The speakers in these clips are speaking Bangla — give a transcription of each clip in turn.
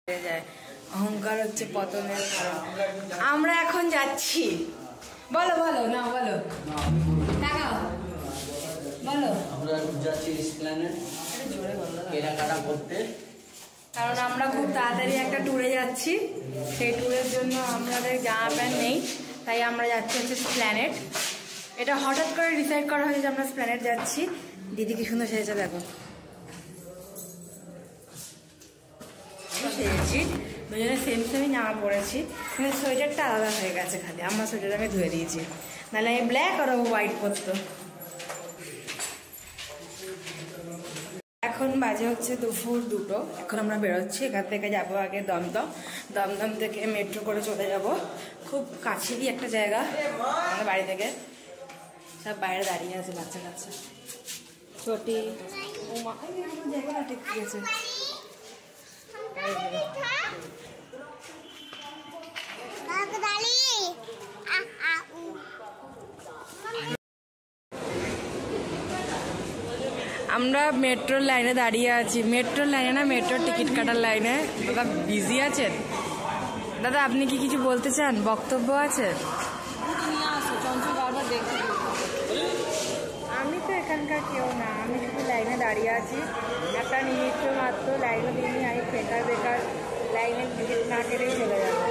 যায়। অহংকার হচ্ছে পতনের কারণ। আমরা এখন যাচ্ছি, বলো বলো না বলো দেখাও বলো। আমরা যাচ্ছি এসপ্ল্যানেড কেনাকাটা করতে, কারণ আমরা খুব তাড়াতাড়ি একটা ট্যুরে যাচ্ছি। সেই ট্যুরের জন্য আমাদের জামা প্যান্ট নেই, তাই আমরা যাচ্ছি হচ্ছে এসপ্ল্যানেড। এটা হঠাৎ করে ডিসাইড করা হয়েছে যে আমরা এসপ্ল্যানেড যাচ্ছি। দিদি কি সুন্দর সেজেছে দেখো, সেজেছি দুজনে সেম সেমই জামা পরেছি, কিন্তু সোয়েটারটা আলাদা হয়ে গেছে। খালি আমার সোয়েটার আমি ধুয়ে দিয়েছি, নাহলে আমি ব্ল্যাক আর হোয়াইট পরতো। এখন বাজে হচ্ছে দুপুর 2টো। এখন আমরা বেরোচ্ছি, এখান থেকে যাবো আগে দমদম। দমদম থেকে মেট্রো করে চলে যাব। খুব কাছেরই একটা জায়গা আমাদের বাড়ি থেকে। সব বাইরে দাঁড়িয়ে আছে বাচ্চা কাচ্চা, ছোটি জায়গাটা ঠিক আছে। আমরা মেট্রোর লাইনে দাঁড়িয়ে আছি। মেট্রোর লাইনে না, মেট্রোর টিকিট কাটার লাইনে। দাদা বিজি আছেন? দাদা আপনি কি কিছু বলতে চান? বক্তব্য আছে? আমি তো এখানকার কেউ না, আমি শুধু লাইনে দাঁড়িয়ে আছি। একটা নিমিত্ত মাত্র লাইনে দিইনি, আমি বেকার বেকার লাইনে টিকিট না কেটেই চলে যাবো।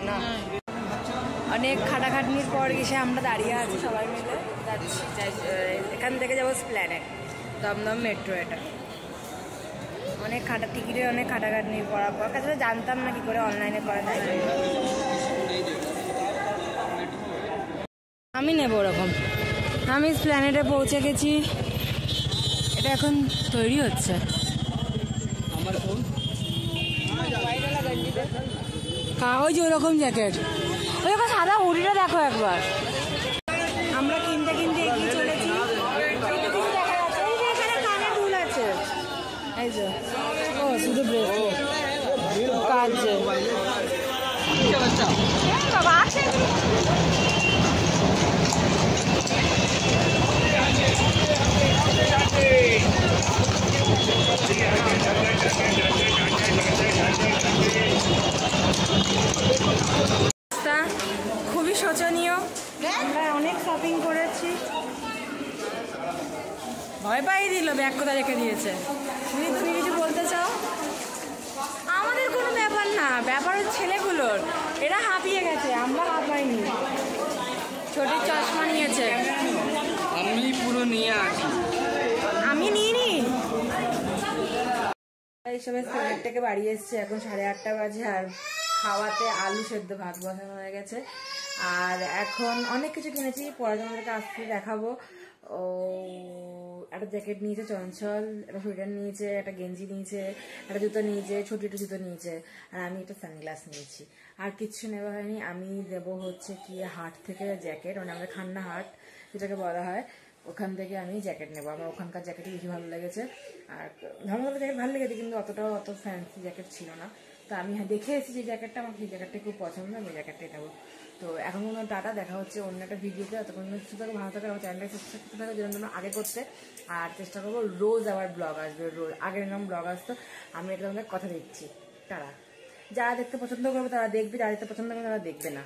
না, অনেক খাটাখাটনির পর এসে আমরা দাঁড়িয়ে আছি, সবাই মিলে যাচ্ছি। এখান থেকে যাবো এসপ্ল্যানেড, দমদম মেট্রো। এটা অনেক টিকিটের অনেক খাটাখাটনির পড়ার পর, কাছে জানতাম না কি করে অনলাইনে করা যায়। আমি নেবো ওরকম। আমি এসপ্ল্যানেডে পৌঁছে গেছি, এটা এখন তৈরি হচ্ছে। ওই যে ওরকম জ্যাকেট, ওই রকম সাদা হুডিটা দেখো একবার। আমরা কিনতে কিনতে এগিয়ে চলেছি। দেখা যাচ্ছে এই যে এখানে কানে দুল আছে, এই যে ও শুধু ব্রেসলেট কাজে বাবা আছে। খুবই শোচনীয়, আমরা অনেক শপিং করেছি। ভয় পাইয়ে দিল, ব্যাগ কোথায় রেখে দিয়েছে। তুমি কিছু বলতে চাও? আমাদের কোনো ব্যাপার না, ব্যাপার হচ্ছে ছেলেগুলোর। এরা হাঁপিয়ে গেছে, আমরা হাঁপাইনি। ছোটির চশমা নিয়েছে, আমি পুরো নিয়ে আসি। আমি নিইনি। এই সবাই সিলেট থেকে বাড়ি এসছে, এখন 8:30 বাজে। আর খাওয়াতে আলু সেদ্ধ ভাত বসানো হয়ে গেছে। আর এখন অনেক কিছু কিনেছি, পরে তোমাদেরকে আসতে দেখাবো। ও একটা জ্যাকেট নিয়েছে চঞ্চল, একটা সোয়েটার নিয়েছে, একটা গেঞ্জি নিয়েছে, একটা জুতো নিয়েছে, ছোট একটা জুতো নিয়েছে। আর আমি একটা সানগ্লাস নিয়েছি। আর কিচ্ছু নেওয়া হয়নি। আমি দেবো হচ্ছে কি হাট থেকে জ্যাকেট, মানে আমাদের খান্না হাট যেটাকে বলা হয়, ওখান থেকে আমি জ্যাকেট নেবো। আমার ওখানকার জ্যাকেটই বেশি ভালো লেগেছে। আর ধর্মতলার জ্যাকেট ভালো লেগেছে, কিন্তু অত ফ্যান্সি জ্যাকেট ছিল না। তো আমি দেখে এসেছি যে জ্যাকেটটা, আমার সেই জ্যাকেটটা খুব পছন্দ, আমি জ্যাকেটটাই নেবো। তো এখন কোনো টাটা, দেখা হচ্ছে অন্য একটা ভিডিওতে। ততক্ষণ সুস্থ থাকো, ভালো থাকো, আমার চ্যানেলটা সাবস্ক্রাইব করতে থাকো যেন আগে করতে। আর চেষ্টা করবো রোজ আবার ব্লগ আসবে, রোজ আগের এরকম ব্লগ আসতো। আমি এটা তোমাদের কথা দিচ্ছি। তারা যারা দেখতে পছন্দ করবে তারা দেখবে, যারা দেখতে পছন্দ করবে তারা দেখবে না।